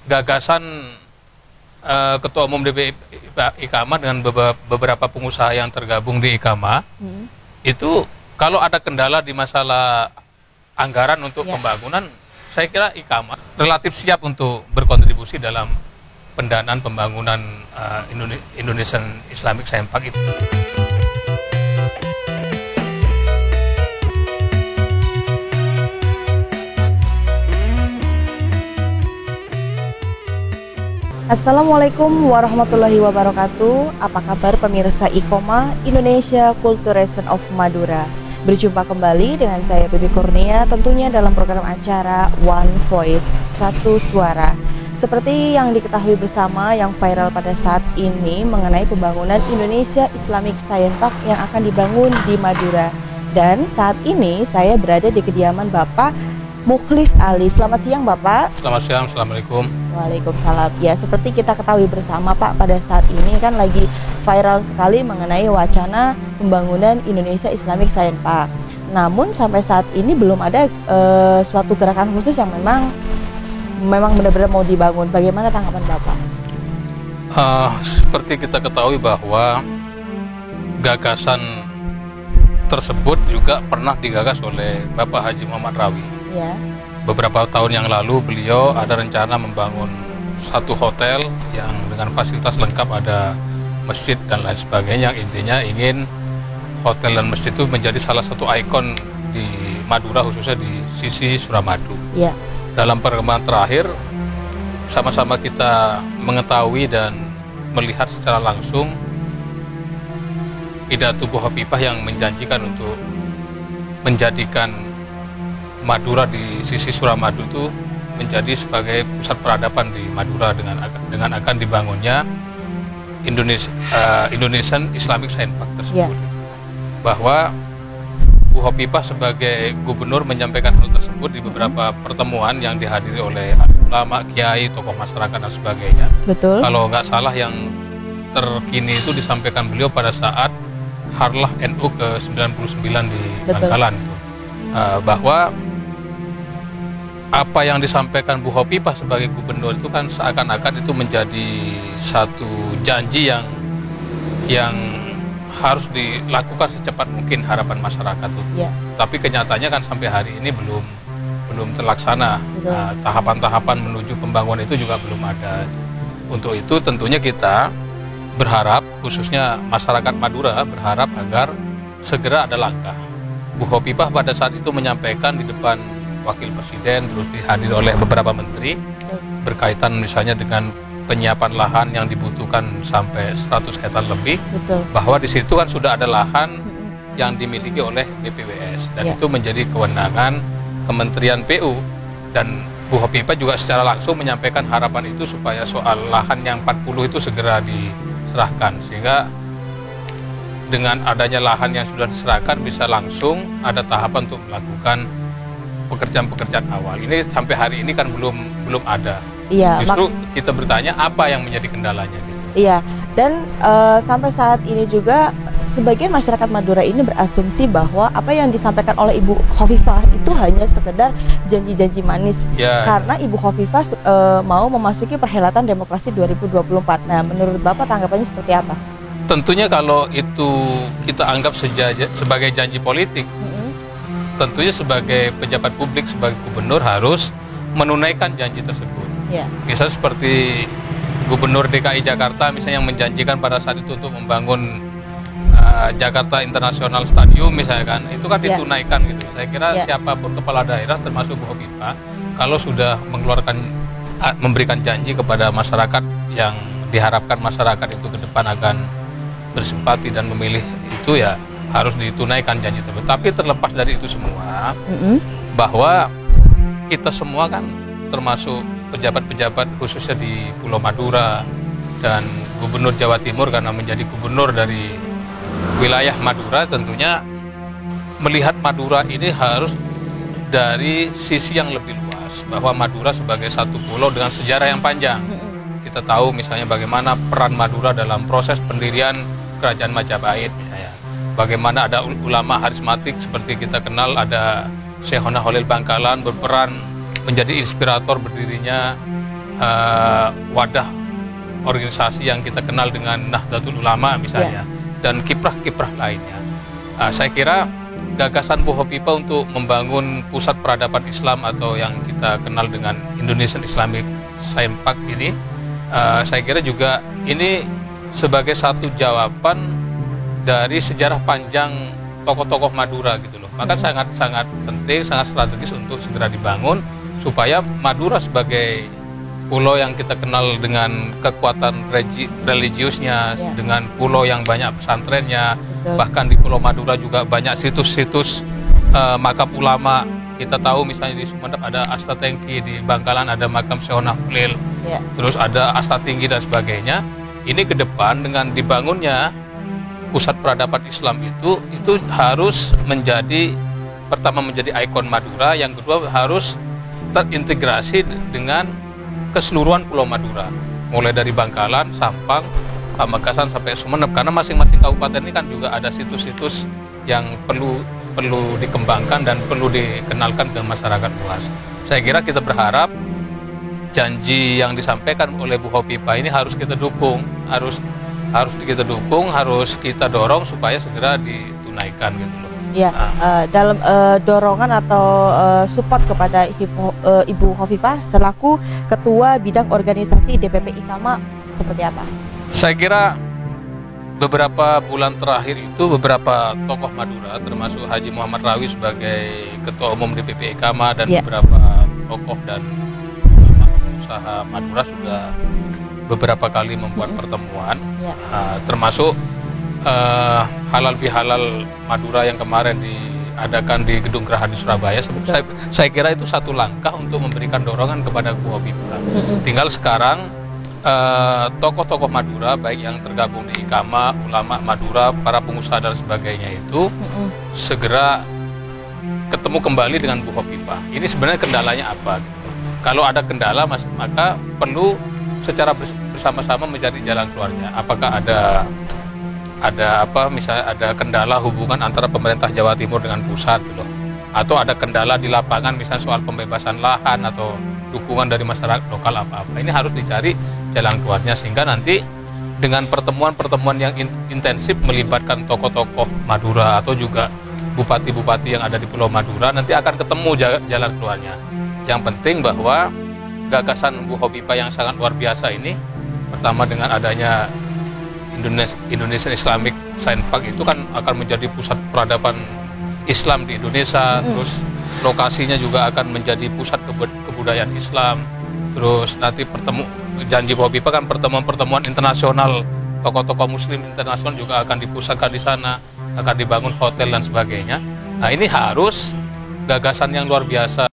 gagasan Ketua Umum DPI IKAMA dengan beberapa pengusaha yang tergabung di IKAMA, itu kalau ada kendala di masalah anggaran untuk pembangunan, saya kira IKAMA relatif siap untuk berkontribusi dalam pendanaan pembangunan Indonesian Islamic Science Park itu. Assalamualaikum warahmatullahi wabarakatuh. Apa kabar pemirsa IKOMA Indonesia Culturation of Madura? Berjumpa kembali dengan saya Bibi Kurnia, tentunya dalam program acara One Voice, Satu Suara. Seperti yang diketahui bersama, yang viral pada saat ini mengenai pembangunan Indonesia Islamic Science Park yang akan dibangun di Madura. Dan saat ini saya berada di kediaman Bapak Mukhlis Ali. Selamat siang Bapak. Selamat siang, Assalamualaikum. Waalaikumsalam. Ya, seperti kita ketahui bersama Pak, pada saat ini kan lagi viral sekali mengenai wacana pembangunan Indonesia Islamic Science Park. Namun sampai saat ini belum ada suatu gerakan khusus yang memang benar-benar mau dibangun. Bagaimana tanggapan Bapak? Seperti kita ketahui bahwa gagasan tersebut juga pernah digagas oleh Bapak Haji Muhammad Rawi. Ya. Beberapa tahun yang lalu beliau ada rencana membangun satu hotel yang dengan fasilitas lengkap, ada masjid dan lain sebagainya, yang intinya ingin hotel dan masjid itu menjadi salah satu ikon di Madura, khususnya di sisi Suramadu. Ya. Dalam perkembangan terakhir, sama-sama kita mengetahui dan melihat secara langsung pidato Bu Hovifah yang menjanjikan untuk menjadikan Madura di sisi Suramadu itu menjadi sebagai pusat peradaban di Madura dengan akan dibangunnya Indonesian Islamic Science Park tersebut. Bahwa Bu Hovifah sebagai gubernur menyampaikan hal tersebut di beberapa pertemuan yang dihadiri oleh ulama, kiai, tokoh masyarakat dan sebagainya. Betul. Kalau nggak salah yang terkini itu disampaikan beliau pada saat Harlah NU ke-99 di Bangkalan. Bahwa apa yang disampaikan Bu Hovifah sebagai gubernur itu kan seakan-akan itu menjadi satu janji yang harus dilakukan secepat mungkin, harapan masyarakat itu. Tapi kenyataannya kan sampai hari ini belum terlaksana. Tahapan-tahapan menuju pembangunan itu juga belum ada. Untuk itu tentunya kita berharap, khususnya masyarakat Madura berharap agar segera ada langkah. Bu Hovifah pada saat itu menyampaikan di depan Wakil Presiden, terus dihadiri oleh beberapa menteri, berkaitan misalnya dengan penyiapan lahan yang dibutuhkan sampai 100 hektar lebih. Bahwa di situ kan sudah ada lahan yang dimiliki oleh BPWS, dan itu menjadi kewenangan Kementerian PU. Dan Bu Hovifah juga secara langsung menyampaikan harapan itu supaya soal lahan yang 40 itu segera diserahkan, sehingga dengan adanya lahan yang sudah diserahkan bisa langsung ada tahapan untuk melakukan pekerjaan-pekerjaan awal. Ini sampai hari ini kan belum ada. Justru kita bertanya apa yang menjadi kendalanya. Iya, dan sampai saat ini juga sebagian masyarakat Madura ini berasumsi bahwa apa yang disampaikan oleh Ibu Hovifah itu hanya sekedar janji-janji manis. Karena Ibu Hovifah mau memasuki perhelatan demokrasi 2024. Nah, menurut Bapak tanggapannya seperti apa? Tentunya kalau itu kita anggap sebagai janji politik, tentunya sebagai pejabat publik, sebagai gubernur harus menunaikan janji tersebut. Misalnya seperti Gubernur DKI Jakarta misalnya yang menjanjikan pada saat itu untuk membangun Jakarta International Stadium misalnya kan, itu kan ditunaikan gitu. Saya kira siapapun kepala daerah termasuk Bu Hovifah, kalau sudah memberikan janji kepada masyarakat yang diharapkan masyarakat itu ke depan akan bersimpati dan memilih itu, ya harus ditunaikan janji tersebut. Tapi terlepas dari itu semua, bahwa kita semua kan termasuk pejabat-pejabat khususnya di Pulau Madura dan Gubernur Jawa Timur, karena menjadi gubernur dari wilayah Madura, tentunya melihat Madura ini harus dari sisi yang lebih luas, bahwa Madura sebagai satu pulau dengan sejarah yang panjang. Kita tahu misalnya bagaimana peran Madura dalam proses pendirian Kerajaan Majapahit. Bagaimana ada ulama harismatik seperti kita kenal, ada Syekhona Holil Bangkalan berperan menjadi inspirator berdirinya wadah organisasi yang kita kenal dengan Nahdlatul Ulama misalnya, dan kiprah-kiprah lainnya. Saya kira gagasan Bu Hovifah untuk membangun pusat peradaban Islam atau yang kita kenal dengan Indonesian Islamic Science Park ini, saya kira juga ini sebagai satu jawaban dari sejarah panjang tokoh-tokoh Madura gitu loh. Maka sangat penting, sangat strategis untuk segera dibangun supaya Madura sebagai pulau yang kita kenal dengan kekuatan religiusnya, dengan pulau yang banyak pesantrennya, bahkan di Pulau Madura juga banyak situs-situs makam ulama. Kita tahu misalnya di Sumeneb ada Asta Tengki, di Bangkalan ada makam Syehona Ulil, terus ada Asta Tinggi dan sebagainya. Ini ke depan dengan dibangunnya pusat peradaban Islam itu harus menjadi, pertama menjadi ikon Madura, yang kedua harus terintegrasi dengan keseluruhan Pulau Madura, mulai dari Bangkalan, Sampang, Pamekasan sampai Sumeneb, karena masing-masing kabupaten ini kan juga ada situs-situs yang perlu dikembangkan dan perlu dikenalkan ke masyarakat luas. Saya kira kita berharap janji yang disampaikan oleh Bu Hovifah ini harus kita dukung, harus kita dukung, harus kita dorong supaya segera ditunaikan gitu loh. Ya, dalam dorongan atau support kepada Ibu Hovifah selaku Ketua Bidang Organisasi DPP IKAMA seperti apa? Saya kira beberapa bulan terakhir itu beberapa tokoh Madura, termasuk Haji Muhammad Rawi sebagai Ketua Umum DPP IKAMA dan beberapa tokoh dan usaha Madura sudah beberapa kali membuat pertemuan, termasuk halal bihalal Madura yang kemarin diadakan di Gedung Geraha di Surabaya. Saya kira itu satu langkah untuk memberikan dorongan kepada Bu Hovifah. Tinggal sekarang tokoh-tokoh Madura baik yang tergabung di IKAMA, ulama Madura, para pengusaha dan sebagainya itu segera ketemu kembali dengan Bu Hovifah. Ini sebenarnya kendalanya apa? Kalau ada kendala maka perlu secara bersama-sama mencari jalan keluarnya. Apakah ada misalnya ada kendala hubungan antara pemerintah Jawa Timur dengan pusat gitu loh, atau ada kendala di lapangan misalnya soal pembebasan lahan atau dukungan dari masyarakat lokal apa-apa. Ini harus dicari jalan keluarnya, sehingga nanti dengan pertemuan-pertemuan yang intensif melibatkan tokoh-tokoh Madura atau juga bupati-bupati yang ada di Pulau Madura, nanti akan ketemu jalan keluarnya. Yang penting bahwa gagasan Bu Hovifah yang sangat luar biasa ini, pertama dengan adanya Indonesian Islamic Science Park itu kan akan menjadi pusat peradaban Islam di Indonesia, terus lokasinya juga akan menjadi pusat kebudayaan Islam, terus nanti janji Bu Hovifah kan pertemuan internasional, tokoh-tokoh muslim internasional juga akan dipusatkan di sana, akan dibangun hotel dan sebagainya. Nah, ini harus gagasan yang luar biasa